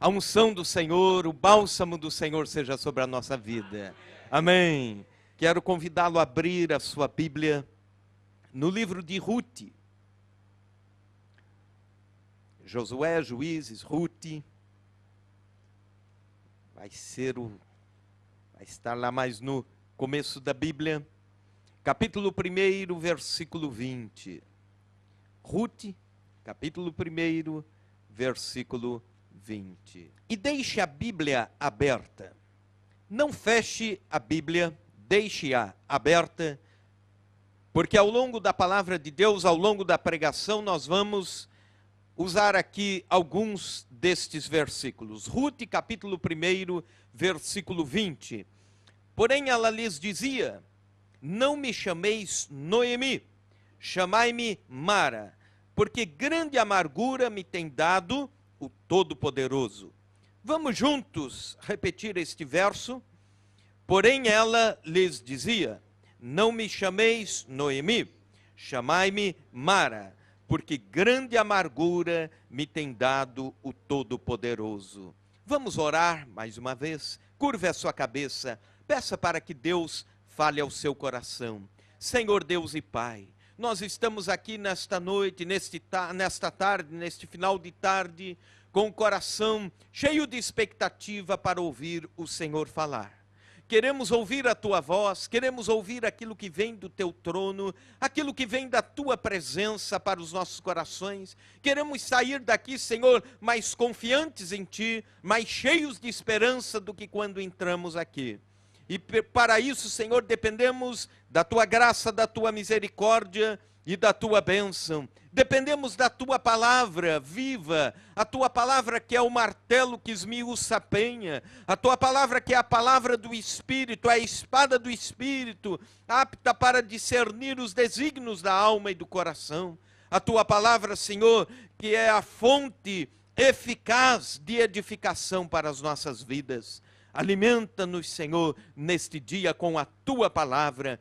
a unção do Senhor, o bálsamo do Senhor seja sobre a nossa vida. Amém. Quero convidá-lo a abrir a sua Bíblia no livro de Ruth. Josué, Juízes, Ruth. Vai estar lá mais no começo da Bíblia. Capítulo 1, versículo 20. Ruth, capítulo 1, versículo 20. E deixe a Bíblia aberta. Não feche a Bíblia, deixe-a aberta, porque ao longo da palavra de Deus, ao longo da pregação, nós vamos usar aqui alguns destes versículos. Ruth, capítulo 1, versículo 20. Porém ela lhes dizia: não me chameis Noemi, chamai-me Mara, porque grande amargura me tem dado o Todo-Poderoso. Vamos juntos repetir este verso. Porém ela lhes dizia: não me chameis Noemi, chamai-me Mara, porque grande amargura me tem dado o Todo-Poderoso. Vamos orar mais uma vez. Curve a sua cabeça, peça para que Deus fale ao seu coração. Senhor Deus e Pai, nós estamos aqui nesta noite, nesta tarde, neste final de tarde, com o coração cheio de expectativa para ouvir o Senhor falar. Queremos ouvir a Tua voz, queremos ouvir aquilo que vem do Teu trono, aquilo que vem da Tua presença para os nossos corações. Queremos sair daqui, Senhor, mais confiantes em Ti, mais cheios de esperança do que quando entramos aqui. E para isso, Senhor, dependemos da Tua graça, da Tua misericórdia e da Tua bênção. Dependemos da Tua palavra viva, a Tua palavra que é o martelo que esmiuça a penha, a Tua palavra que é a palavra do Espírito, a espada do Espírito, apta para discernir os desígnios da alma e do coração. A Tua palavra, Senhor, que é a fonte eficaz de edificação para as nossas vidas. Alimenta-nos, Senhor, neste dia com a Tua palavra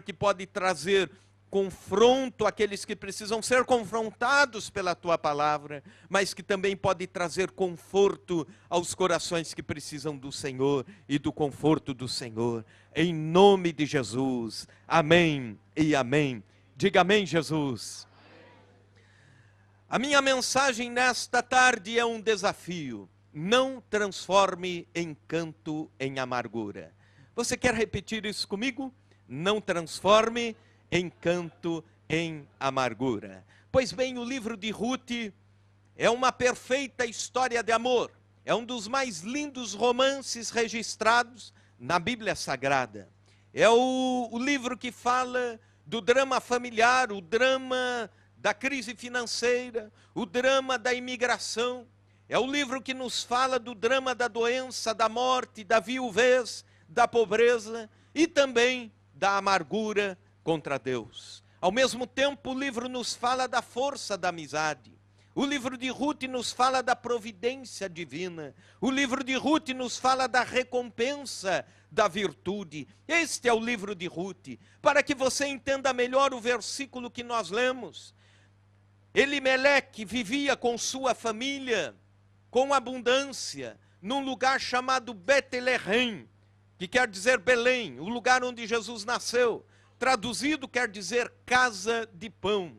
que pode trazer confronto àqueles que precisam ser confrontados pela Tua palavra, mas que também pode trazer conforto aos corações que precisam do Senhor e do conforto do Senhor. Em nome de Jesus, amém e amém. Diga amém, Jesus. A minha mensagem nesta tarde é um desafio. Não transforme encanto em amargura. Você quer repetir isso comigo? Não transforme encanto em amargura. Pois bem, o livro de Ruth é uma perfeita história de amor. É um dos mais lindos romances registrados na Bíblia Sagrada. É o livro que fala do drama familiar, o drama da crise financeira, o drama da imigração. É o livro que nos fala do drama da doença, da morte, da viuvez, da pobreza e também da amargura contra Deus. Ao mesmo tempo, o livro nos fala da força da amizade. O livro de Ruth nos fala da providência divina. O livro de Ruth nos fala da recompensa da virtude. Este é o livro de Ruth. Para que você entenda melhor o versículo que nós lemos. Elimeleque vivia com sua família com abundância, num lugar chamado Betlehem, que quer dizer Belém, o lugar onde Jesus nasceu. Traduzido quer dizer casa de pão.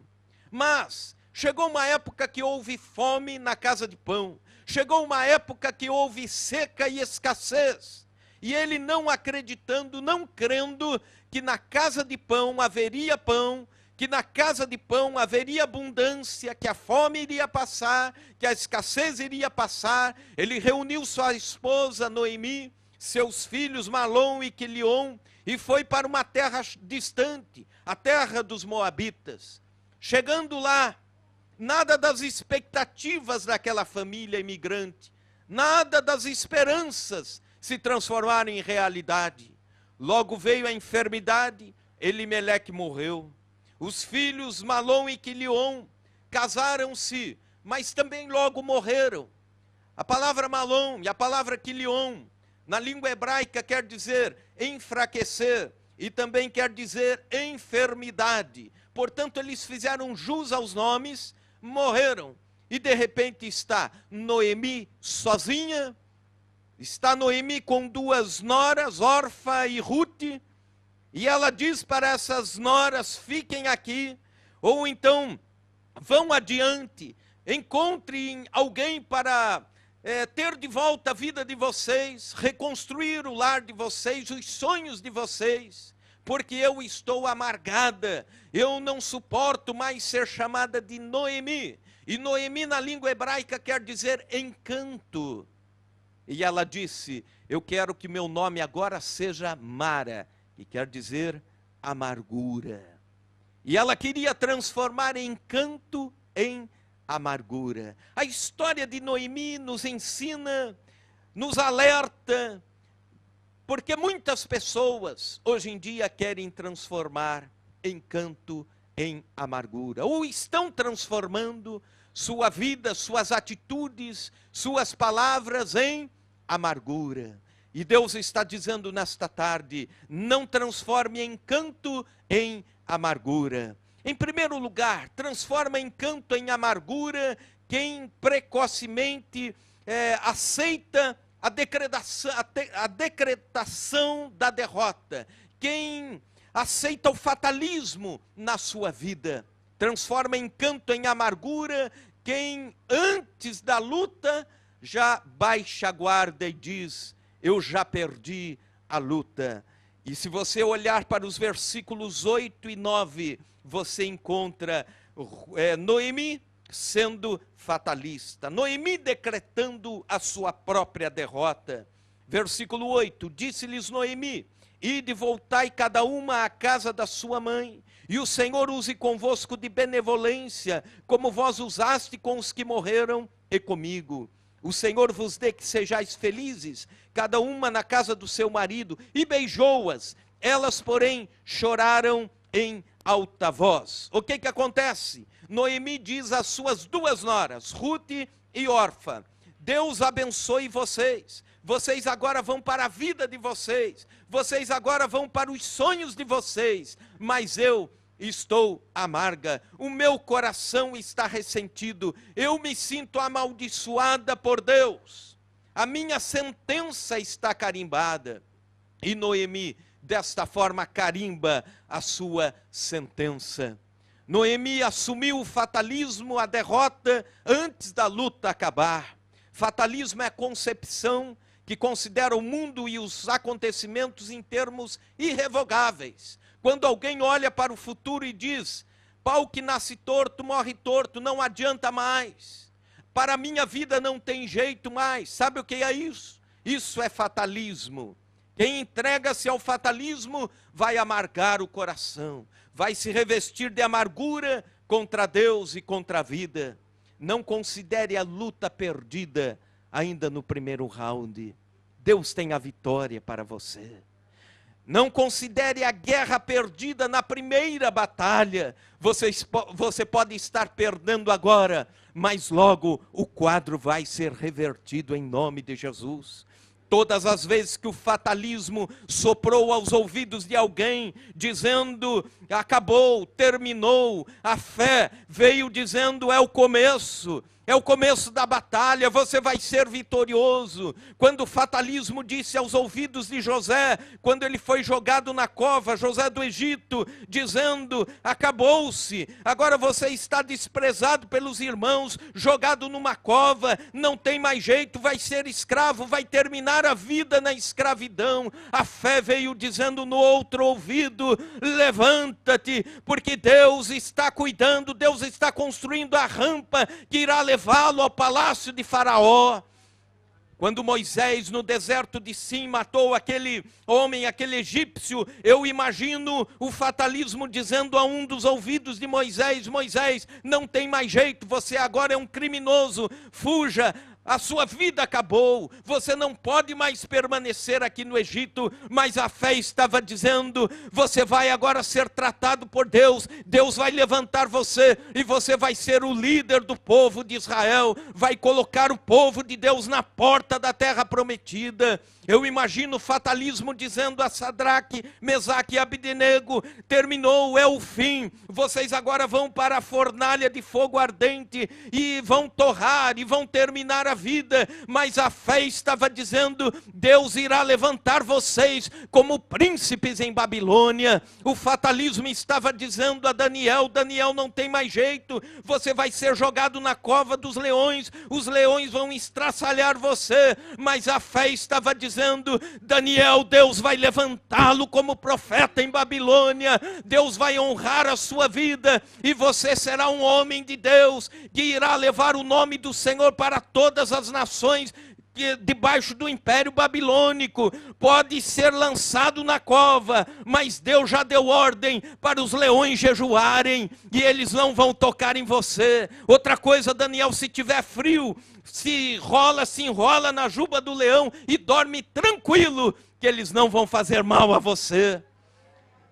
Mas chegou uma época que houve fome na casa de pão. Chegou uma época que houve seca e escassez. E ele não acreditando, não crendo que na casa de pão haveria pão, que na casa de pão haveria abundância, que a fome iria passar, que a escassez iria passar. Ele reuniu sua esposa Noemi, seus filhos Malom e Quilion, e foi para uma terra distante, a terra dos Moabitas. Chegando lá, nada das expectativas daquela família imigrante, nada das esperanças se transformaram em realidade. Logo veio a enfermidade, Elimeleque morreu. Os filhos Malom e Quilion casaram-se, mas também logo morreram. A palavra Malom e a palavra Quilion, na língua hebraica, quer dizer enfraquecer e também quer dizer enfermidade. Portanto, eles fizeram jus aos nomes, morreram. e de repente está Noemi sozinha, está Noemi com duas noras, Orfa e Rute, e ela diz para essas noras: fiquem aqui, ou então vão adiante, encontrem alguém para ter de volta a vida de vocês, reconstruir o lar de vocês, os sonhos de vocês, porque eu estou amargada, eu não suporto mais ser chamada de Noemi. E Noemi na língua hebraica quer dizer encanto. E ela disse: eu quero que meu nome agora seja Mara, que quer dizer amargura. E ela queria transformar encanto em amargura. A história de Noemi nos ensina, nos alerta, porque muitas pessoas hoje em dia querem transformar encanto em amargura, ou estão transformando sua vida, suas atitudes, suas palavras em amargura. E Deus está dizendo nesta tarde: não transforme encanto em amargura. Em primeiro lugar, transforma encanto em amargura quem precocemente aceita a decretação da derrota, quem aceita o fatalismo na sua vida. Transforma encanto em amargura quem antes da luta já baixa a guarda e diz: eu já perdi a luta. E se você olhar para os versículos 8 e 9, você encontra Noemi sendo fatalista, Noemi decretando a sua própria derrota. Versículo 8, disse-lhes Noemi: ide, voltai cada uma à casa da sua mãe, e o Senhor use convosco de benevolência, como vós usaste com os que morreram e comigo. O Senhor vos dê que sejais felizes, cada uma na casa do seu marido. E beijou-as, elas porém choraram em alta voz. O que acontece? Noemi diz às suas duas noras, Rute e Orfa: Deus abençoe vocês. Vocês agora vão para a vida de vocês. Vocês agora vão para os sonhos de vocês. Mas eu estou amarga. O meu coração está ressentido. Eu me sinto amaldiçoada por Deus. A minha sentença está carimbada. E Noemi, desta forma, carimba a sua sentença. Noemi assumiu o fatalismo, a derrota, antes da luta acabar. Fatalismo é a concepção que considera o mundo e os acontecimentos em termos irrevogáveis. Quando alguém olha para o futuro e diz: pau que nasce torto, morre torto, não adianta mais. Para a minha vida não tem jeito mais. Sabe o que é isso? Isso é fatalismo. Quem entrega-se ao fatalismo vai amargar o coração, vai se revestir de amargura contra Deus e contra a vida. Não considere a luta perdida ainda no primeiro round. Deus tem a vitória para você. Não considere a guerra perdida na primeira batalha. Você pode estar perdendo agora, mas logo o quadro vai ser revertido em nome de Jesus. Todas as vezes que o fatalismo soprou aos ouvidos de alguém, dizendo: acabou, terminou, a fé veio dizendo: é o começo da batalha, você vai ser vitorioso. Quando o fatalismo disse aos ouvidos de José, quando ele foi jogado na cova, José do Egito, dizendo: acabou-se, agora você está desprezado pelos irmãos, jogado numa cova, não tem mais jeito, vai ser escravo, vai terminar a vida na escravidão. A fé veio dizendo no outro ouvido: levanta-te, porque Deus está cuidando, Deus está construindo a rampa que irá levá-lo ao palácio de Faraó. Quando Moisés no deserto de Sim matou aquele homem, aquele egípcio, eu imagino o fatalismo dizendo a um dos ouvidos de Moisés: Moisés, não tem mais jeito, você agora é um criminoso, fuja. A sua vida acabou, você não pode mais permanecer aqui no Egito. Mas a fé estava dizendo: você vai agora ser tratado por Deus, Deus vai levantar você, e você vai ser o líder do povo de Israel, vai colocar o povo de Deus na porta da terra prometida. Eu imagino o fatalismo dizendo a Sadraque, Mesaque e Abdenego: terminou, é o fim, vocês agora vão para a fornalha de fogo ardente e vão torrar e vão terminar a vida. Mas a fé estava dizendo: Deus irá levantar vocês como príncipes em Babilônia. O fatalismo estava dizendo a Daniel: Daniel, não tem mais jeito, você vai ser jogado na cova dos leões, os leões vão estraçalhar você. Mas a fé estava dizendo: Daniel, Deus vai levantá-lo como profeta em Babilônia, Deus vai honrar a sua vida, e você será um homem de Deus, que irá levar o nome do Senhor para todas as nações, que debaixo do império babilônico. Pode ser lançado na cova, mas Deus já deu ordem para os leões jejuarem, e eles não vão tocar em você. Outra coisa, Daniel, se tiver frio, se enrola na juba do leão e dorme tranquilo, que eles não vão fazer mal a você.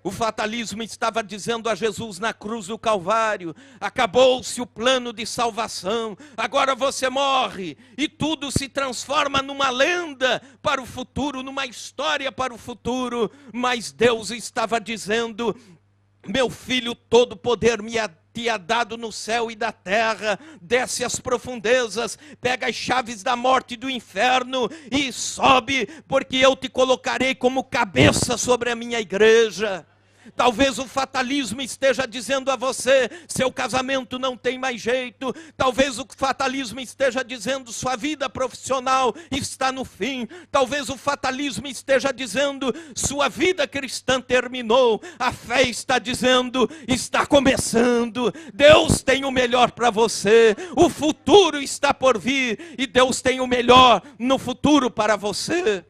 O fatalismo estava dizendo a Jesus na cruz do Calvário: acabou-se o plano de salvação, agora você morre e tudo se transforma numa lenda para o futuro, numa história para o futuro. Mas Deus estava dizendo: meu filho, todo poder te é dado no céu e da terra, desce às profundezas, pega as chaves da morte e do inferno e sobe, porque eu te colocarei como cabeça sobre a minha igreja. Talvez o fatalismo esteja dizendo a você: seu casamento não tem mais jeito. Talvez o fatalismo esteja dizendo: sua vida profissional está no fim. Talvez o fatalismo esteja dizendo: sua vida cristã terminou. A fé está dizendo: está começando. Deus tem o melhor para você. O futuro está por vir e Deus tem o melhor no futuro para você.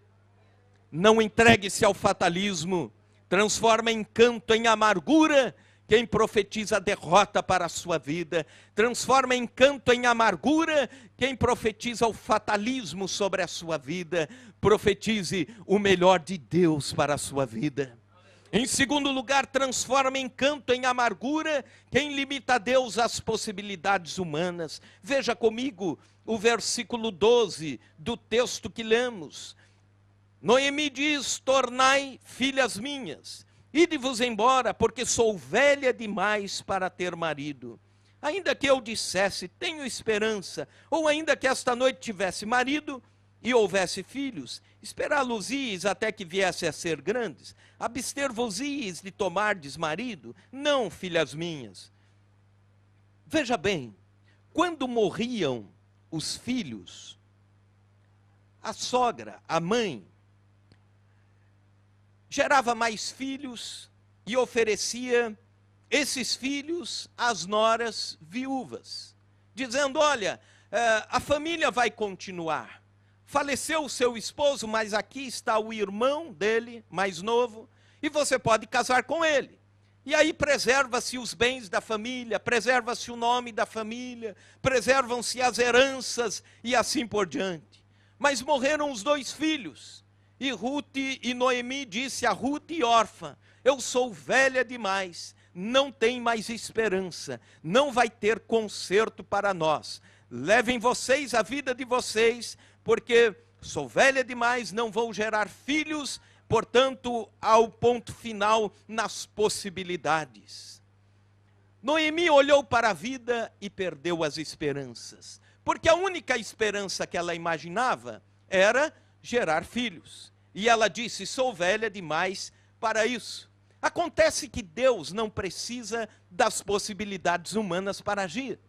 Não entregue-se ao fatalismo. Transforma encanto em amargura quem profetiza derrota para a sua vida. Transforma encanto em amargura quem profetiza o fatalismo sobre a sua vida. Profetize o melhor de Deus para a sua vida. Em segundo lugar, transforma encanto em amargura quem limita a Deus às possibilidades humanas. Veja comigo o versículo 12 do texto que lemos. Noemi diz: tornai filhas minhas, ide-vos embora, porque sou velha demais para ter marido. Ainda que eu dissesse, tenho esperança, ou ainda que esta noite tivesse marido e houvesse filhos, esperá-los-ies até que viesse a ser grandes, abster-vos-ies de tomardes marido? Não, filhas minhas. Veja bem, quando morriam os filhos, a sogra, a mãe, gerava mais filhos e oferecia esses filhos às noras viúvas, dizendo: olha, a família vai continuar. Faleceu o seu esposo, mas aqui está o irmão dele, mais novo, e você pode casar com ele. E aí preserva-se os bens da família, preserva-se o nome da família, preservam-se as heranças e assim por diante. Mas morreram os 2 filhos. E Ruth e Noemi disse a Ruth e órfã: eu sou velha demais, não tem mais esperança, não vai ter conserto para nós. Levem vocês a vida de vocês, porque sou velha demais, não vou gerar filhos, portanto, ao ponto final nas possibilidades. Noemi olhou para a vida e perdeu as esperanças, porque a única esperança que ela imaginava era gerar filhos. E ela disse: sou velha demais para isso. Acontece que Deus não precisa das possibilidades humanas para agir.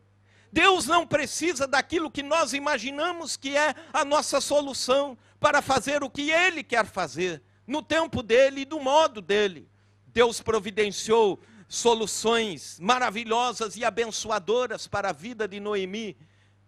Deus não precisa daquilo que nós imaginamos que é a nossa solução para fazer o que Ele quer fazer, no tempo dEle e do modo dEle. Deus providenciou soluções maravilhosas e abençoadoras para a vida de Noemi,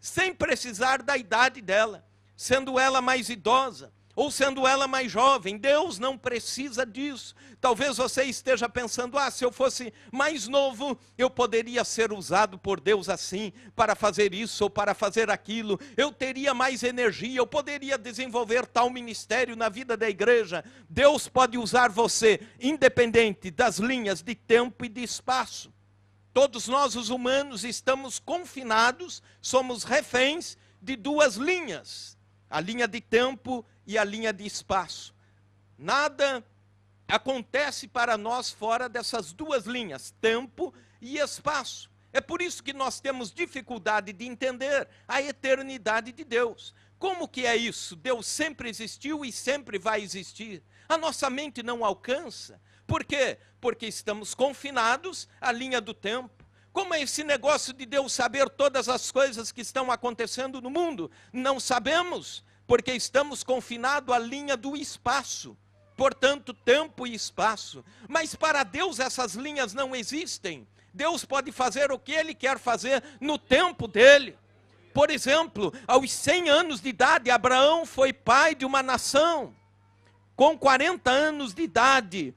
sem precisar da idade dela, sendo ela mais idosa, ou sendo ela mais jovem. Deus não precisa disso. Talvez você esteja pensando: se eu fosse mais novo, eu poderia ser usado por Deus assim, para fazer isso ou para fazer aquilo, eu teria mais energia, eu poderia desenvolver tal ministério na vida da igreja. Deus pode usar você, independente das linhas de tempo e de espaço. Todos nós, os humanos, estamos confinados, somos reféns de 2 linhas. a linha de tempo e a linha de espaço. Nada acontece para nós fora dessas duas linhas, tempo e espaço. É por isso que nós temos dificuldade de entender a eternidade de Deus. Como que é isso? Deus sempre existiu e sempre vai existir. A nossa mente não alcança. Por quê? Porque estamos confinados à linha do tempo. Como é esse negócio de Deus saber todas as coisas que estão acontecendo no mundo? Não sabemos, porque estamos confinados à linha do espaço. Portanto, tempo e espaço. Mas para Deus essas linhas não existem. Deus pode fazer o que Ele quer fazer no tempo dEle. Por exemplo, aos 100 anos de idade, Abraão foi pai de uma nação. Com 40 anos de idade,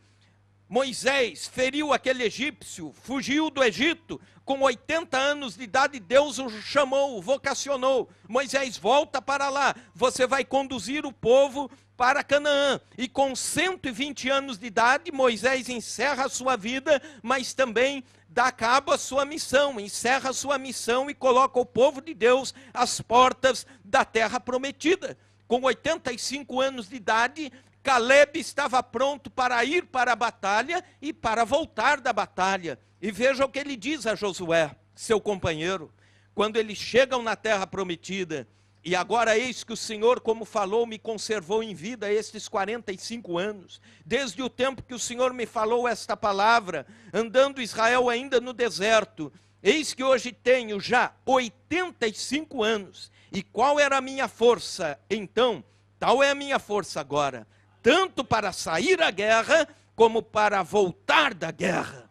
Moisés feriu aquele egípcio, fugiu do Egito. Com 80 anos de idade, Deus o chamou, o vocacionou. Moisés, volta para lá, você vai conduzir o povo para Canaã. E com 120 anos de idade, Moisés encerra a sua vida, mas também dá cabo à sua missão, encerra a sua missão e coloca o povo de Deus às portas da terra prometida. Com 85 anos de idade, Caleb estava pronto para ir para a batalha e para voltar da batalha. E veja o que ele diz a Josué, seu companheiro, quando eles chegam na terra prometida. E agora eis que o Senhor, como falou, me conservou em vida estes 45 anos. Desde o tempo que o Senhor me falou esta palavra, andando Israel ainda no deserto. Eis que hoje tenho já 85 anos. E qual era a minha força? Então, tal é a minha força agora. Tanto para sair à guerra, como para voltar da guerra.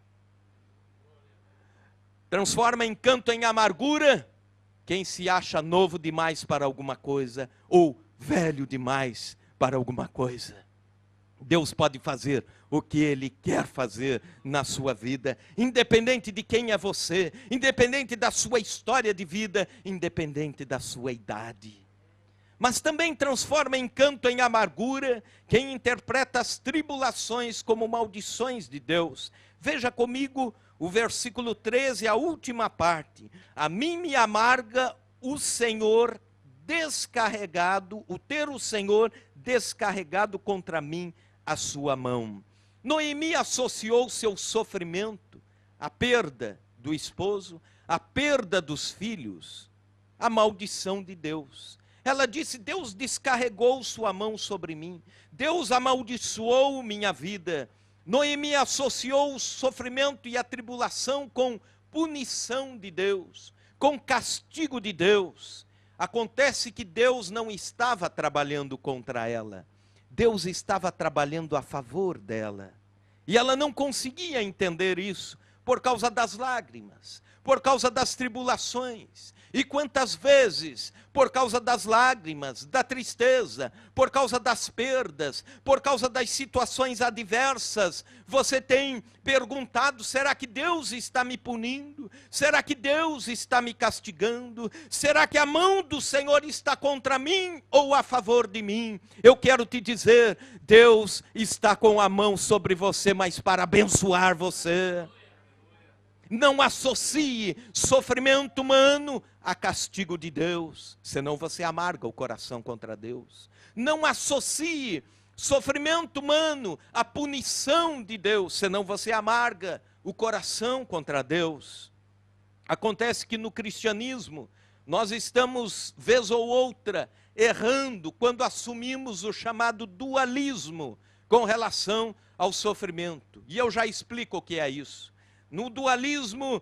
Transforma encanto em amargura quem se acha novo demais para alguma coisa, ou velho demais para alguma coisa. Deus pode fazer o que Ele quer fazer na sua vida, independente de quem é você, independente da sua história de vida, independente da sua idade. Mas também transforma encanto em amargura quem interpreta as tribulações como maldições de Deus. Veja comigo o versículo 13, a última parte. A mim me amarga o Senhor descarregado, o ter o Senhor descarregado contra mim a sua mão. Noemi associou seu sofrimento, a perda do esposo, a perda dos filhos, à maldição de Deus. Ela disse, Deus descarregou sua mão sobre mim, Deus amaldiçoou minha vida. Noemi associou o sofrimento e a tribulação com punição de Deus, com castigo de Deus. Acontece que Deus não estava trabalhando contra ela, Deus estava trabalhando a favor dela. E ela não conseguia entender isso, por causa das lágrimas, por causa das tribulações. E quantas vezes, por causa das lágrimas, da tristeza, por causa das perdas, por causa das situações adversas, você tem perguntado, será que Deus está me punindo? Será que Deus está me castigando? Será que a mão do Senhor está contra mim ou a favor de mim? Eu quero te dizer, Deus está com a mão sobre você, mas para abençoar você. Não associe sofrimento humano a castigo de Deus, senão você amarga o coração contra Deus. Não associe sofrimento humano a punição de Deus, senão você amarga o coração contra Deus. Acontece que no cristianismo, nós estamos, vez ou outra, errando quando assumimos o chamado dualismo com relação ao sofrimento. E eu já explico o que é isso. No dualismo,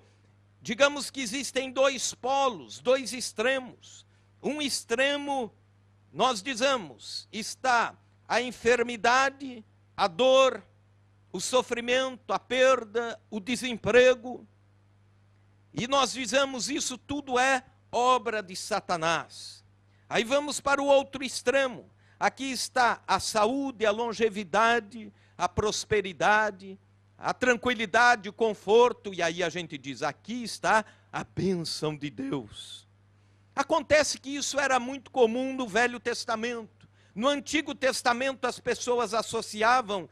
digamos que existem dois polos, dois extremos. Um extremo, nós dizemos, está a enfermidade, a dor, o sofrimento, a perda, o desemprego. E nós dizemos, isso tudo é obra de Satanás. Aí vamos para o outro extremo. Aqui está a saúde, a longevidade, a prosperidade, a tranquilidade, o conforto, e aí a gente diz, aqui está a bênção de Deus. Acontece que isso era muito comum no Velho Testamento. No Antigo Testamento as pessoas associavam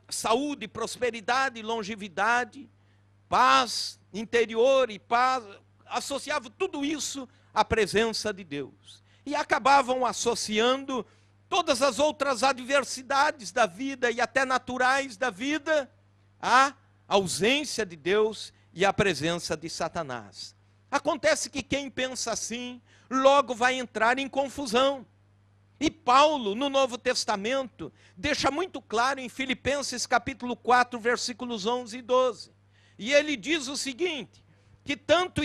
saúde, prosperidade, longevidade, paz interior e paz, associavam tudo isso à presença de Deus. e acabavam associando todas as outras adversidades da vida e até naturais da vida à ausência de Deus e à presença de Satanás. Acontece que quem pensa assim, logo vai entrar em confusão. E Paulo, no Novo Testamento, deixa muito claro em Filipenses capítulo 4, versículos 11 e 12. E ele diz o seguinte, que tanto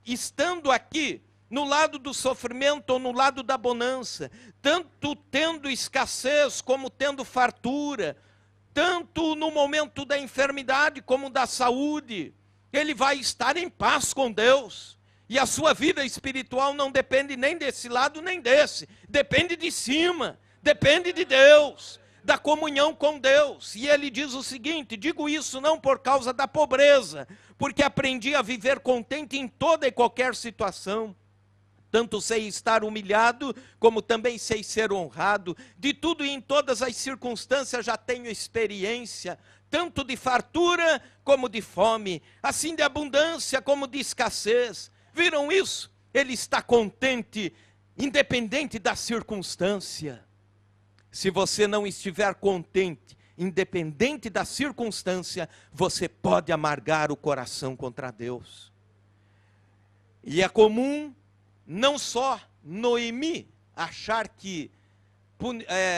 estando aqui, no lado do sofrimento ou no lado da bonança, tanto tendo escassez como tendo fartura, tanto no momento da enfermidade como da saúde, ele vai estar em paz com Deus. E a sua vida espiritual não depende nem desse lado nem desse, depende de cima, depende de Deus, da comunhão com Deus. E ele diz o seguinte, digo isso não por causa da pobreza, porque aprendi a viver contente em toda e qualquer situação. Tanto sei estar humilhado, como também sei ser honrado. De tudo e em todas as circunstâncias já tenho experiência, tanto de fartura como de fome, assim de abundância como de escassez. Viram isso? Ele está contente, independente da circunstância. Se você não estiver contente, independente da circunstância, você pode amargar o coração contra Deus. E é comum não só Noemi achar que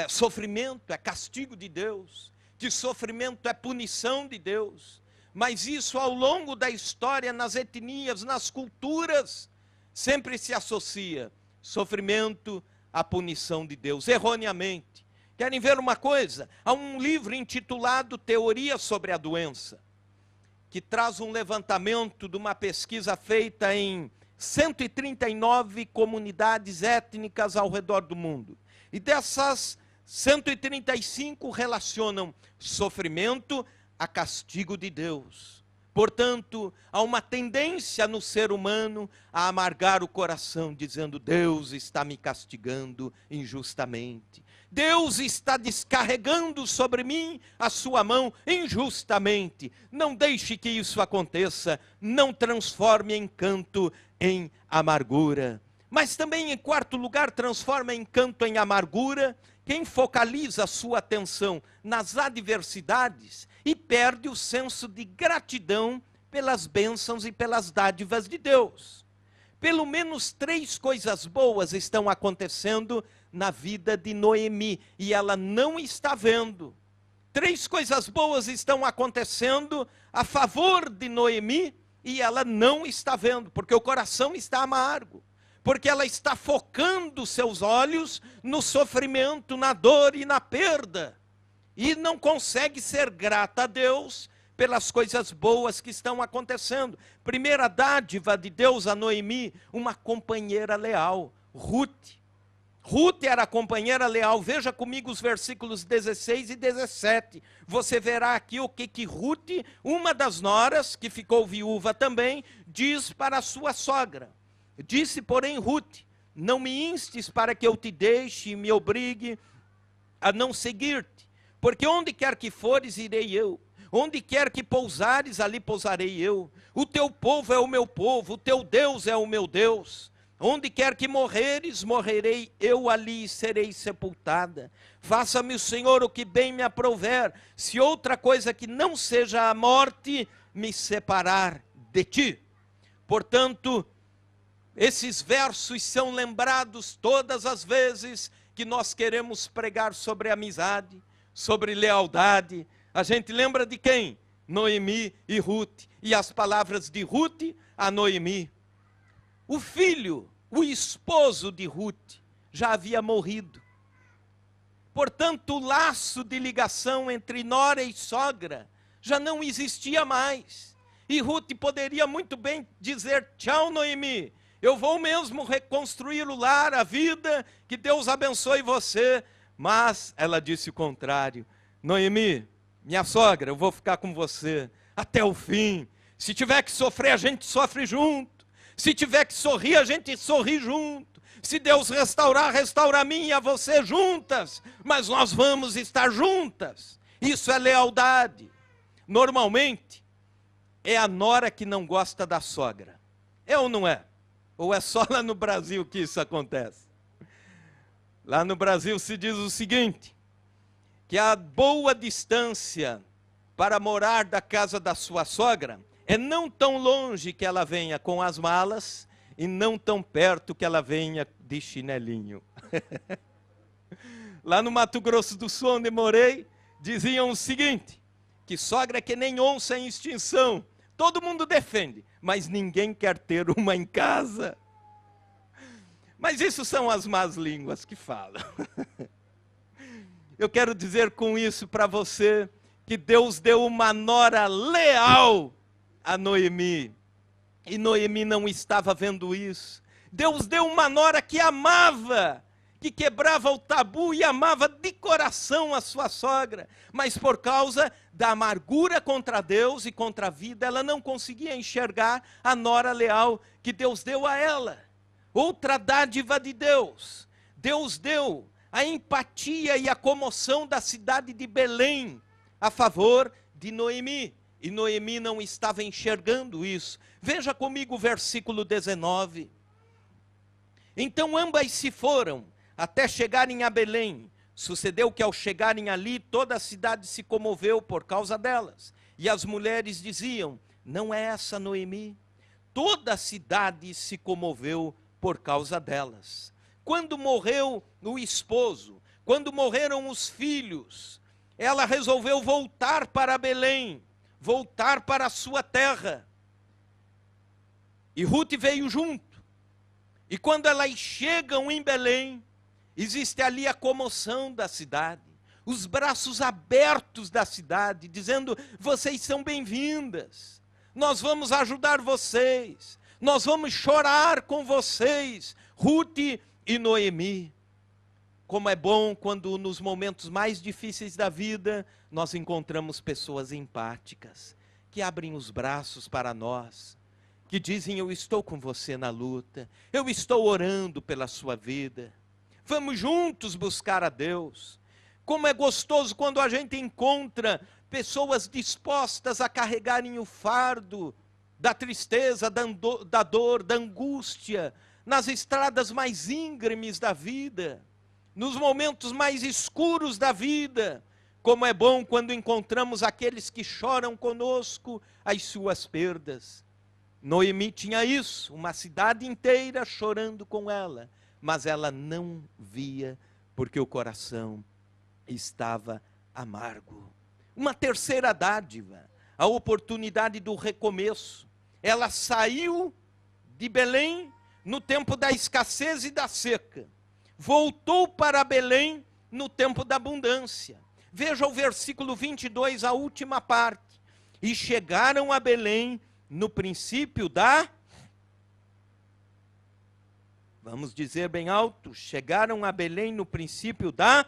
sofrimento é castigo de Deus, que sofrimento é punição de Deus, mas isso ao longo da história, nas etnias, nas culturas, sempre se associa sofrimento à punição de Deus, erroneamente. Querem ver uma coisa? Há um livro intitulado Teoria sobre a Doença, que traz um levantamento de uma pesquisa feita em 139 comunidades étnicas ao redor do mundo. E dessas 135 relacionam sofrimento a castigo de Deus. Portanto, há uma tendência no ser humano a amargar o coração, dizendo, Deus está me castigando injustamente. Deus está descarregando sobre mim a sua mão injustamente. Não deixe que isso aconteça. Não transforme encanto em amargura. Mas também, em quarto lugar, transforma encanto em amargura quem focaliza a sua atenção nas adversidades e perde o senso de gratidão pelas bênçãos e pelas dádivas de Deus. Pelo menos 3 coisas boas estão acontecendo na vida de Noemi, e ela não está vendo. 3 coisas boas estão acontecendo a favor de Noemi, e ela não está vendo, porque o coração está amargo, porque ela está focando seus olhos no sofrimento, na dor e na perda, e não consegue ser grata a Deus pelas coisas boas que estão acontecendo. Primeira dádiva de Deus a Noemi, uma companheira leal, Ruth. Ruth era a companheira leal. Veja comigo os versículos 16 e 17. Você verá aqui o que Ruth, uma das noras, que ficou viúva também, diz para a sua sogra. Disse, porém, Ruth, não me instes para que eu te deixe e me obrigue a não seguir-te, porque onde quer que fores, irei eu. Onde quer que pousares, ali pousarei eu. O teu povo é o meu povo, o teu Deus é o meu Deus. Onde quer que morreres, morrerei eu ali e serei sepultada. Faça-me o Senhor o que bem me aprouver, se outra coisa que não seja a morte me separar de ti. Portanto, esses versos são lembrados todas as vezes que nós queremos pregar sobre amizade, sobre lealdade. A gente lembra de quem? Noemi e Ruth. E as palavras de Ruth a Noemi. O filho, o esposo de Ruth, já havia morrido. Portanto, o laço de ligação entre nora e sogra já não existia mais. E Ruth poderia muito bem dizer, tchau, Noemi, eu vou mesmo reconstruir o lar, a vida, que Deus abençoe você. Mas ela disse o contrário. Noemi, minha sogra, eu vou ficar com você até o fim. Se tiver que sofrer, a gente sofre junto. Se tiver que sorrir, a gente sorri junto. Se Deus restaurar, restaura a mim e a você juntas. Mas nós vamos estar juntas. Isso é lealdade. Normalmente, é a nora que não gosta da sogra. É ou não é? Ou é só lá no Brasil que isso acontece? Lá no Brasil se diz o seguinte, que a boa distância para morar da casa da sua sogra é não tão longe que ela venha com as malas e não tão perto que ela venha de chinelinho. Lá no Mato Grosso do Sul, onde morei, diziam o seguinte, que sogra é que nem onça em extinção. Todo mundo defende, mas ninguém quer ter uma em casa. Mas isso são as más línguas que falam. Eu quero dizer com isso para você que Deus deu uma nora leal a Noemi. E Noemi não estava vendo isso. Deus deu uma nora que amava, que quebrava o tabu e amava de coração a sua sogra. Mas por causa da amargura contra Deus e contra a vida, ela não conseguia enxergar a nora leal que Deus deu a ela. Outra dádiva de Deus. Deus deu a empatia e a comoção da cidade de Belém a favor de Noemi. E Noemi não estava enxergando isso. Veja comigo o versículo 19. Então ambas se foram até chegarem a Belém. Sucedeu que ao chegarem ali, toda a cidade se comoveu por causa delas. E as mulheres diziam, não é essa Noemi? Toda a cidade se comoveu por causa delas. Quando morreu o esposo, quando morreram os filhos, ela resolveu voltar para Belém, voltar para a sua terra. E Ruth veio junto. E quando elas chegam em Belém, existe ali a comoção da cidade, os braços abertos da cidade, dizendo, vocês são bem-vindas, nós vamos ajudar vocês, nós vamos chorar com vocês, Ruth e Noemi. Como é bom quando nos momentos mais difíceis da vida, nós encontramos pessoas empáticas, que abrem os braços para nós, que dizem, eu estou com você na luta, eu estou orando pela sua vida, vamos juntos buscar a Deus. Como é gostoso quando a gente encontra pessoas dispostas a carregarem o fardo da tristeza, da dor, da angústia, nas estradas mais íngremes da vida, nos momentos mais escuros da vida. Como é bom quando encontramos aqueles que choram conosco as suas perdas. Noemi tinha isso, uma cidade inteira chorando com ela, mas ela não via, porque o coração estava amargo. Uma terceira dádiva, a oportunidade do recomeço. Ela saiu de Belém no tempo da escassez e da seca, voltou para Belém no tempo da abundância. Veja o versículo 22, a última parte. E chegaram a Belém no princípio da... Vamos dizer bem alto, chegaram a Belém no princípio da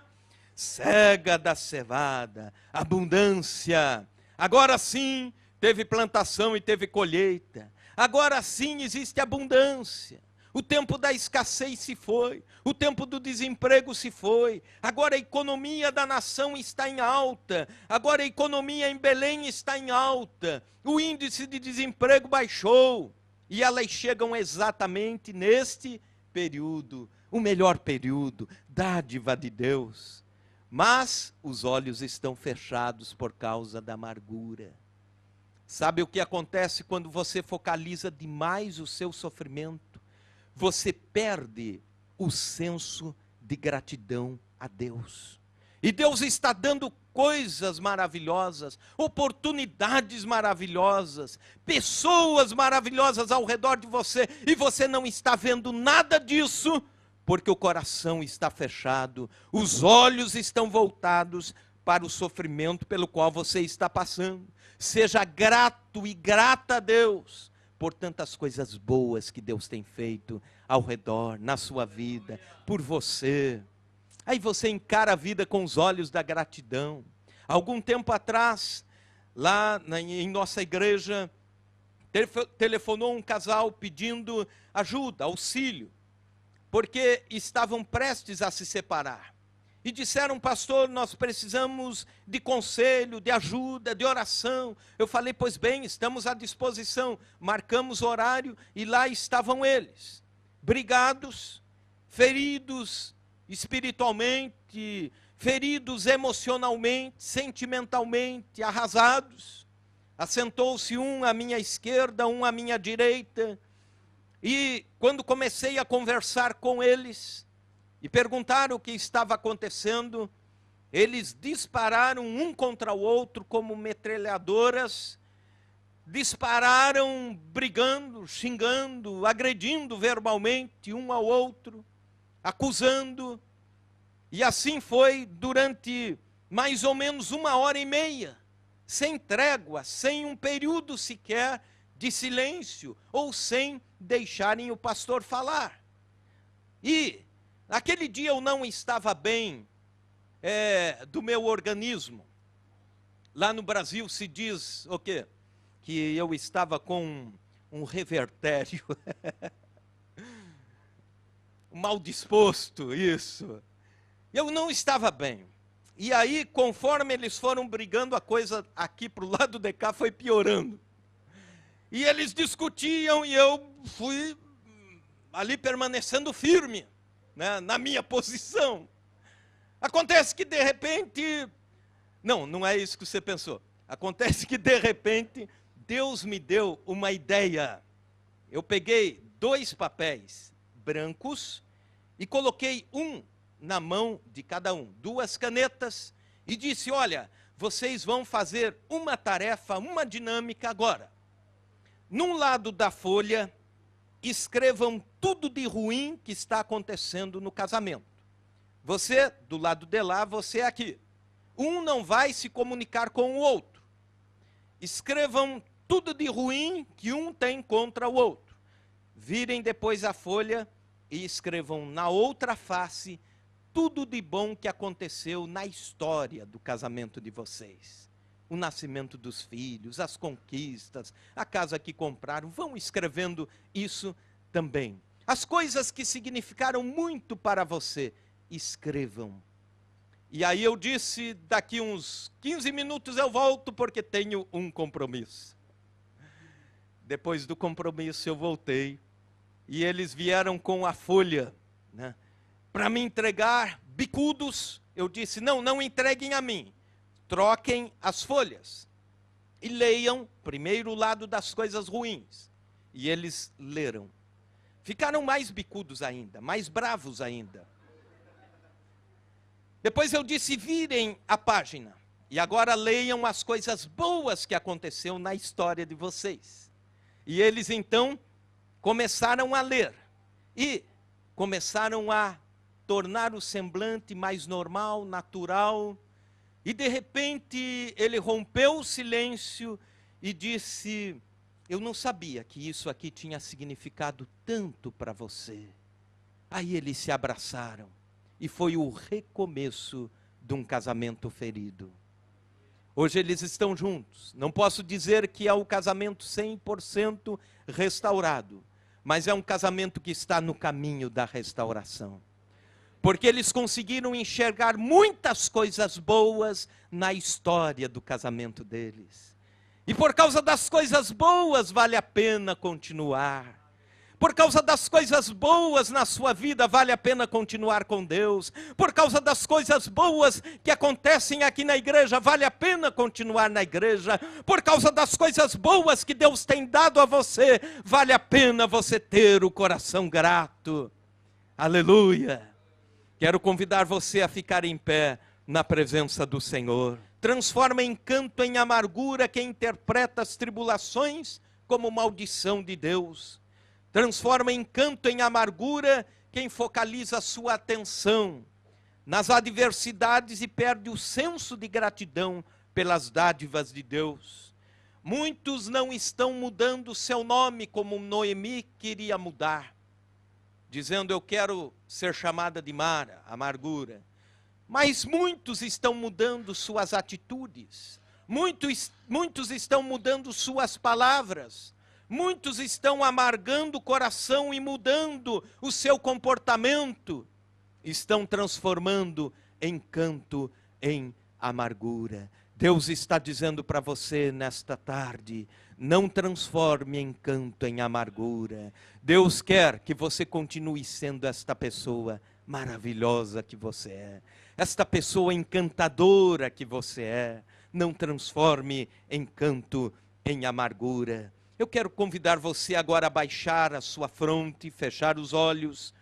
cega da cevada, abundância. Agora sim, teve plantação e teve colheita. Agora sim existe abundância. O tempo da escassez se foi, o tempo do desemprego se foi, agora a economia da nação está em alta, agora a economia em Belém está em alta, o índice de desemprego baixou, e elas chegam exatamente neste período, o melhor período, dádiva de Deus. Mas os olhos estão fechados por causa da amargura. Sabe o que acontece quando você focaliza demais o seu sofrimento? Você perde o senso de gratidão a Deus. E Deus está dando coisas maravilhosas, oportunidades maravilhosas, pessoas maravilhosas ao redor de você, e você não está vendo nada disso, porque o coração está fechado, os olhos estão voltados para o sofrimento pelo qual você está passando. Seja grato e grata a Deus por tantas coisas boas que Deus tem feito ao redor, na sua vida, por você. Aí você encara a vida com os olhos da gratidão. Algum tempo atrás, lá em nossa igreja, telefonou um casal pedindo ajuda, auxílio, porque estavam prestes a se separar. E disseram, pastor, nós precisamos de conselho, de ajuda, de oração. Eu falei, pois bem, estamos à disposição. Marcamos horário e lá estavam eles, brigados, feridos, espiritualmente, feridos emocionalmente, sentimentalmente, arrasados. Assentou-se um à minha esquerda, um à minha direita. E quando comecei a conversar com eles e perguntar o que estava acontecendo, eles dispararam um contra o outro como metralhadoras, dispararam brigando, xingando, agredindo verbalmente um ao outro, acusando. E assim foi durante mais ou menos 1h30, sem trégua, sem um período sequer de silêncio, ou sem deixarem o pastor falar. E naquele dia eu não estava bem do meu organismo. Lá no Brasil se diz o quê? Que eu estava com um revertério, mal disposto, isso. Eu não estava bem. E aí, conforme eles foram brigando, a coisa aqui para o lado de cá foi piorando. E eles discutiam e eu fui ali permanecendo firme, né, na minha posição. Acontece que de repente... Não é isso que você pensou. Acontece que de repente Deus me deu uma ideia. Eu peguei 2 papéis brancos e coloquei um na mão de cada um, 2 canetas, e disse: olha, vocês vão fazer uma tarefa, uma dinâmica agora. Num lado da folha, escrevam tudo de ruim que está acontecendo no casamento. Você, do lado de lá, você aqui. Um não vai se comunicar com o outro. Escrevam tudo de ruim que um tem contra o outro. Virem depois a folha e escrevam na outra face tudo de bom que aconteceu na história do casamento de vocês. O nascimento dos filhos, as conquistas, a casa que compraram. Vão escrevendo isso também. As coisas que significaram muito para você, escrevam. E aí eu disse, daqui uns 15 minutos eu volto porque tenho um compromisso. Depois do compromisso eu voltei e eles vieram com a folha, né, para me entregar bicudos. Eu disse: não entreguem a mim, troquem as folhas e leiam primeiro o lado das coisas ruins. E eles leram. Ficaram mais bicudos ainda, mais bravos ainda. Depois eu disse: virem a página e agora leiam as coisas boas que aconteceu na história de vocês. E eles então começaram a ler e começaram a tornar o semblante mais normal, natural. E de repente ele rompeu o silêncio e disse: eu não sabia que isso aqui tinha significado tanto para você. Aí eles se abraçaram. E foi o recomeço de um casamento ferido. Hoje eles estão juntos. Não posso dizer que é o casamento 100% restaurado, mas é um casamento que está no caminho da restauração. Porque eles conseguiram enxergar muitas coisas boas na história do casamento deles. E por causa das coisas boas vale a pena continuar. Por causa das coisas boas na sua vida, vale a pena continuar com Deus. Por causa das coisas boas que acontecem aqui na igreja, vale a pena continuar na igreja. Por causa das coisas boas que Deus tem dado a você, vale a pena você ter o coração grato. Aleluia! Quero convidar você a ficar em pé na presença do Senhor. Transforma encanto em amargura quem interpreta as tribulações como maldição de Deus. Transforma encanto em amargura quem focaliza a sua atenção nas adversidades e perde o senso de gratidão pelas dádivas de Deus. Muitos não estão mudando seu nome como Noemi queria mudar, dizendo: eu quero ser chamada de Mara, amargura. Mas muitos estão mudando suas atitudes, muitos estão mudando suas palavras. Muitos estão amargando o coração e mudando o seu comportamento. Estão transformando encanto em amargura. Deus está dizendo para você nesta tarde: não transforme encanto em amargura. Deus quer que você continue sendo esta pessoa maravilhosa que você é, esta pessoa encantadora que você é, não transforme encanto em amargura. Eu quero convidar você agora a baixar a sua fronte, fechar os olhos.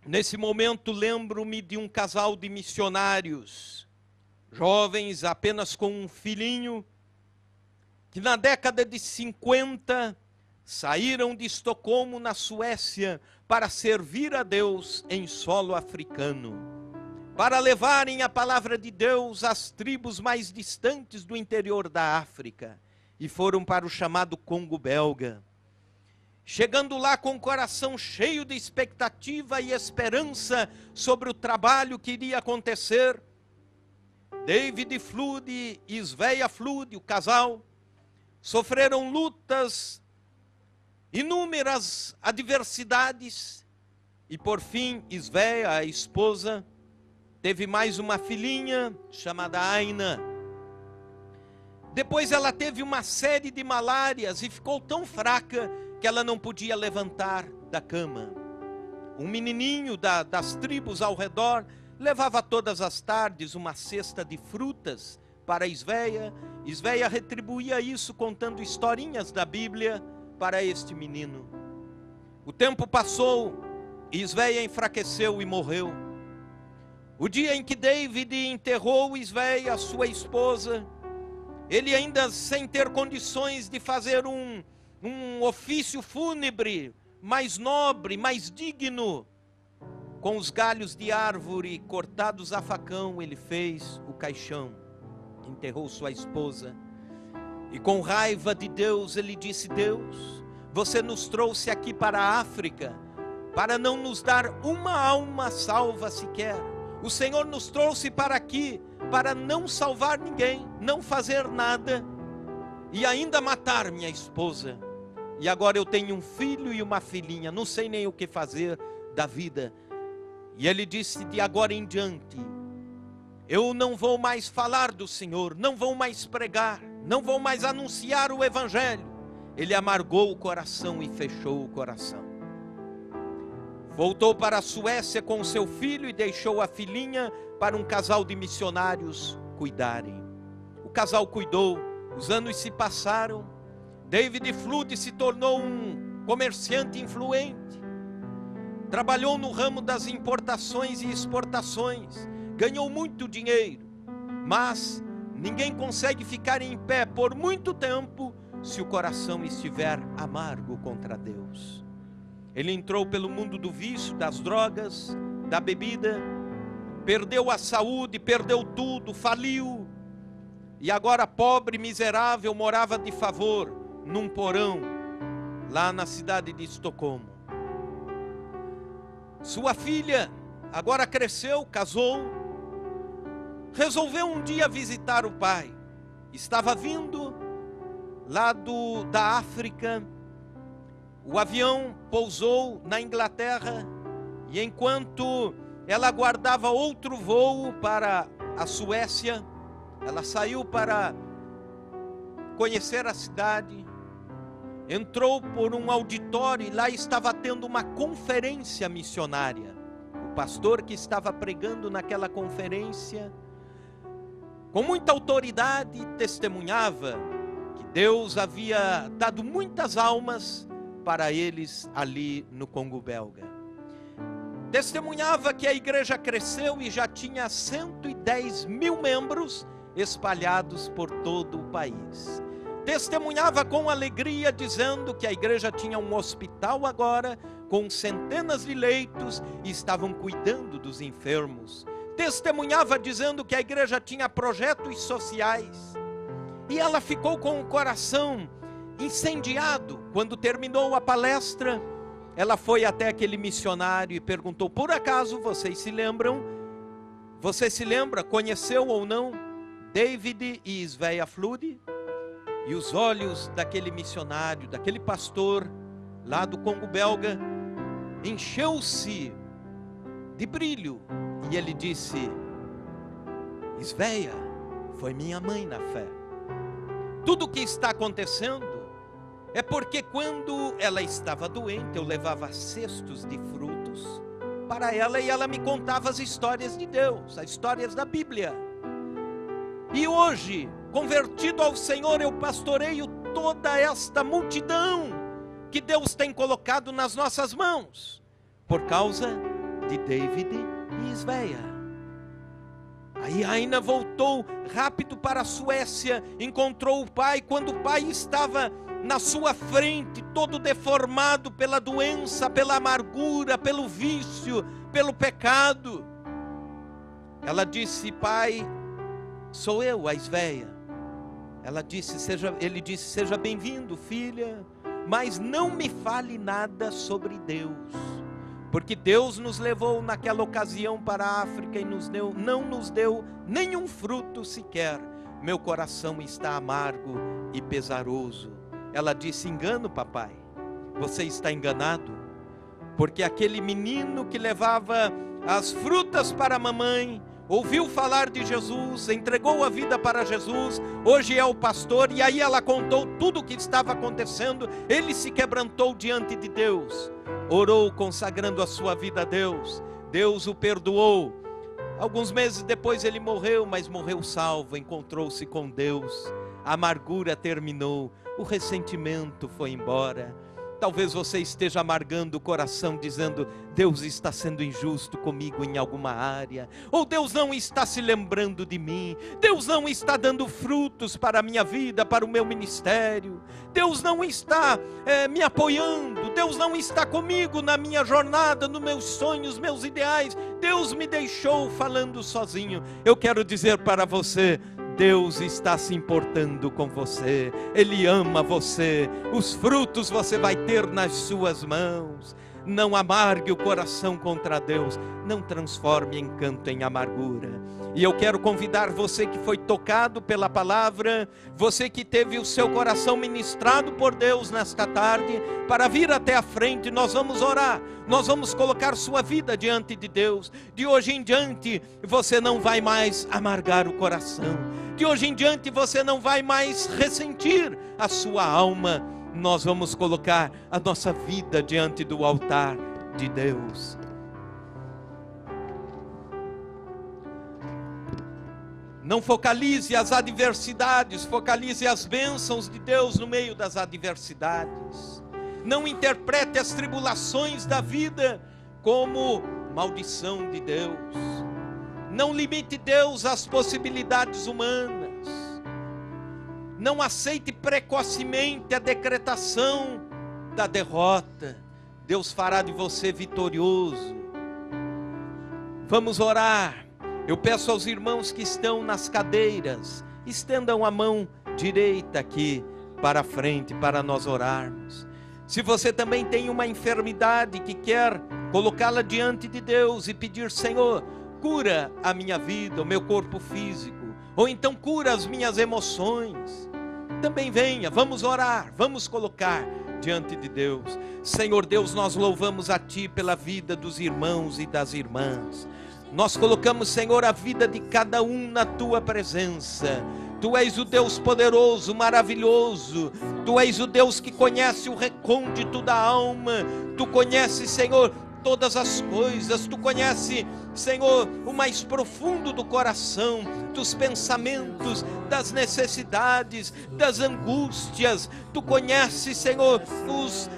Nesse momento lembro-me de um casal de missionários, jovens apenas com um filhinho, que na década de 50 saíram de Estocolmo, na Suécia, para servir a Deus em solo africano, para levarem a palavra de Deus às tribos mais distantes do interior da África, e foram para o chamado Congo belga. Chegando lá com o coração cheio de expectativa e esperança sobre o trabalho que iria acontecer, David Flood e Sveia Flood, o casal, sofreram lutas, inúmeras adversidades, e por fim Sveia, a esposa, teve mais uma filhinha chamada Aina. Depois ela teve uma série de malárias e ficou tão fraca que ela não podia levantar da cama. Um menininho das tribos ao redor levava todas as tardes uma cesta de frutas para Sveia. Sveia retribuía isso contando historinhas da Bíblia para este menino. O tempo passou e Sveia enfraqueceu e morreu. O dia em que David enterrou Sveia, sua esposa, ele ainda sem ter condições de fazer um ofício fúnebre mais nobre, mais digno, com os galhos de árvore cortados a facão, ele fez o caixão, enterrou sua esposa, e com raiva de Deus, ele disse: Deus, você nos trouxe aqui para a África, para não nos dar uma alma salva sequer. O Senhor nos trouxe para aqui, para não salvar ninguém, não fazer nada, e ainda matar minha esposa. E agora eu tenho um filho e uma filhinha, não sei nem o que fazer da vida. E ele disse: de agora em diante, eu não vou mais falar do Senhor, não vou mais pregar, não vou mais anunciar o Evangelho. Ele amargou o coração e fechou o coração. Voltou para a Suécia com seu filho e deixou a filhinha para um casal de missionários cuidarem. O casal cuidou, os anos se passaram, David Flood se tornou um comerciante influente, trabalhou no ramo das importações e exportações, ganhou muito dinheiro, mas ninguém consegue ficar em pé por muito tempo se o coração estiver amargo contra Deus. Ele entrou pelo mundo do vício, das drogas, da bebida, perdeu a saúde, perdeu tudo, faliu, e agora pobre, miserável, morava de favor num porão lá na cidade de Estocolmo. Sua filha agora cresceu, casou, resolveu um dia visitar o pai. Estava vindo lá da África. O avião pousou na Inglaterra e enquanto ela aguardava outro voo para a Suécia, ela saiu para conhecer a cidade, entrou por um auditório e lá estava tendo uma conferência missionária. O pastor que estava pregando naquela conferência, com muita autoridade, testemunhava que Deus havia dado muitas almas para eles ali no Congo belga. Testemunhava que a igreja cresceu e já tinha 110 mil membros espalhados por todo o país. Testemunhava com alegria dizendo que a igreja tinha um hospital agora com centenas de leitos e estavam cuidando dos enfermos. Testemunhava dizendo que a igreja tinha projetos sociais. E ela ficou com o coração incendiado. Quando terminou a palestra, ela foi até aquele missionário e perguntou: por acaso vocês se lembram? Você se lembra, conheceu ou não David e Sveia Flood? E os olhos daquele missionário, daquele pastor lá do Congo belga, encheu-se de brilho. E ele disse: Sveia foi minha mãe na fé. Tudo o que está acontecendo é porque quando ela estava doente, eu levava cestos de frutos para ela e ela me contava as histórias de Deus, as histórias da Bíblia. E hoje, convertido ao Senhor, eu pastoreio toda esta multidão que Deus tem colocado nas nossas mãos, por causa de David e Isvéia. Aí Aina voltou rápido para a Suécia, encontrou o pai, quando o pai estava na sua frente, todo deformado pela doença, pela amargura, pelo vício, pelo pecado. Ela disse: pai, sou eu, a Isvéia. Ele disse: seja bem-vindo, filha, mas não me fale nada sobre Deus, porque Deus nos levou naquela ocasião para a África e não nos deu nenhum fruto sequer. Meu coração está amargo e pesaroso. Ela disse: engano, papai, você está enganado, porque aquele menino que levava as frutas para a mamãe, ouviu falar de Jesus, entregou a vida para Jesus, hoje é o pastor. E aí ela contou tudo o que estava acontecendo. Ele se quebrantou diante de Deus, orou consagrando a sua vida a Deus. Deus o perdoou. Alguns meses depois ele morreu, mas morreu salvo, encontrou-se com Deus. A amargura terminou, o ressentimento foi embora. Talvez você esteja amargando o coração, dizendo: Deus está sendo injusto comigo em alguma área, ou Deus não está se lembrando de mim, Deus não está dando frutos para a minha vida, para o meu ministério, Deus não está me apoiando, Deus não está comigo na minha jornada, nos meus sonhos, meus ideais, Deus me deixou falando sozinho. Eu quero dizer para você: Deus está se importando com você, Ele ama você, os frutos você vai ter nas suas mãos. Não amargue o coração contra Deus, não transforme encanto em amargura. E eu quero convidar você que foi tocado pela palavra, você que teve o seu coração ministrado por Deus nesta tarde, para vir até a frente. Nós vamos orar, nós vamos colocar sua vida diante de Deus. De hoje em diante você não vai mais amargar o coração, de hoje em diante você não vai mais ressentir a sua alma. Nós vamos colocar a nossa vida diante do altar de Deus. Não focalize as adversidades, focalize as bênçãos de Deus no meio das adversidades. Não interprete as tribulações da vida como maldição de Deus. Não limite Deus às possibilidades humanas. Não aceite precocemente a decretação da derrota. Deus fará de você vitorioso. Vamos orar. Eu peço aos irmãos que estão nas cadeiras, estendam a mão direita aqui para a frente para nós orarmos. Se você também tem uma enfermidade que quer colocá-la diante de Deus e pedir: Senhor, cura a minha vida, o meu corpo físico, ou então cura as minhas emoções, também venha, vamos orar, vamos colocar diante de Deus. Senhor Deus, nós louvamos a Ti pela vida dos irmãos e das irmãs. Nós colocamos, Senhor, a vida de cada um na Tua presença. Tu és o Deus poderoso, maravilhoso. Tu és o Deus que conhece o recôndito da alma. Tu conheces, Senhor, todas as coisas. Tu conheces, Senhor, o mais profundo do coração, dos pensamentos, das necessidades, das angústias. Tu conheces, Senhor,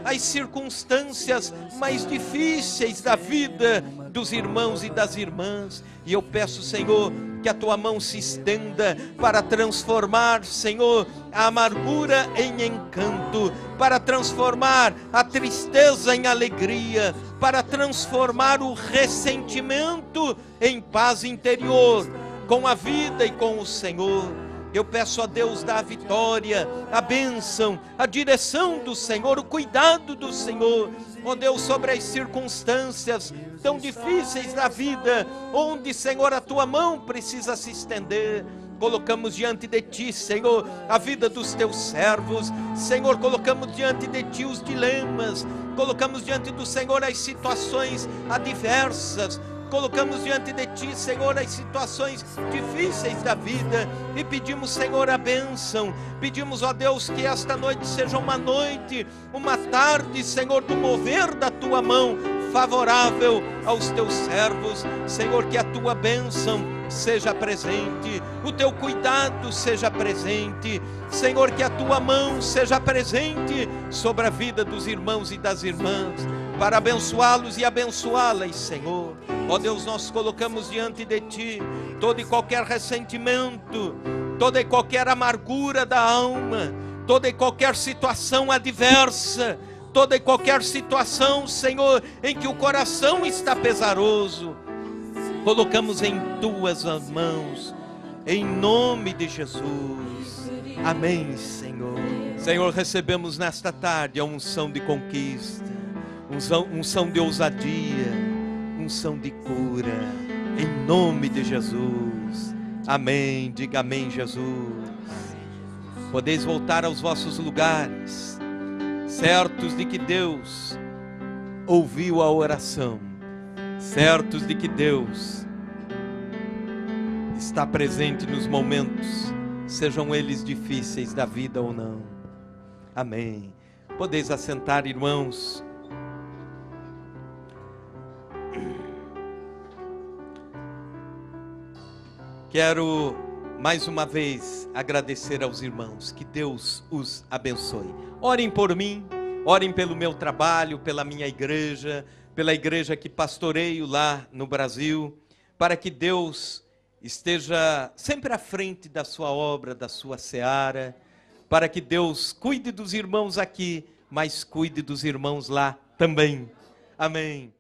as circunstâncias mais difíceis da vida dos irmãos e das irmãs. E eu peço, Senhor, que a Tua mão se estenda para transformar, Senhor, a amargura em encanto, para transformar a tristeza em alegria, para transformar o ressentimento em paz interior, com a vida e com o Senhor. Eu peço a Deus da vitória, a bênção, a direção do Senhor, o cuidado do Senhor, ó Deus, sobre as circunstâncias tão difíceis da vida, onde, Senhor, a Tua mão precisa se estender. Colocamos diante de Ti, Senhor, a vida dos Teus servos. Senhor, colocamos diante de Ti os dilemas, colocamos diante do Senhor as situações adversas, colocamos diante de Ti, Senhor, as situações difíceis da vida e pedimos, Senhor, a bênção. Pedimos, ó Deus, que esta noite seja uma noite, uma tarde, Senhor, do mover da Tua mão favorável aos teus servos. Senhor, que a tua bênção seja presente, o teu cuidado seja presente. Senhor, que a tua mão seja presente sobre a vida dos irmãos e das irmãs, para abençoá-los e abençoá-las, Senhor. Ó Deus, nós colocamos diante de Ti todo e qualquer ressentimento, toda e qualquer amargura da alma, toda e qualquer situação adversa, toda e qualquer situação, Senhor, em que o coração está pesaroso. Colocamos em Tuas mãos, em nome de Jesus. Amém, Senhor. Senhor, recebemos nesta tarde a unção de conquista, unção de ousadia, unção de cura, em nome de Jesus. Amém. Diga amém, Jesus. Podeis voltar aos vossos lugares, certos de que Deus ouviu a oração, certos de que Deus está presente nos momentos, sejam eles difíceis da vida ou não. Amém. Podeis assentar, irmãos. Quero mais uma vez agradecer aos irmãos, que Deus os abençoe. Orem por mim, orem pelo meu trabalho, pela minha igreja, pela igreja que pastoreio lá no Brasil, para que Deus esteja sempre à frente da sua obra, da sua seara, para que Deus cuide dos irmãos aqui, mas cuide dos irmãos lá também. Amém.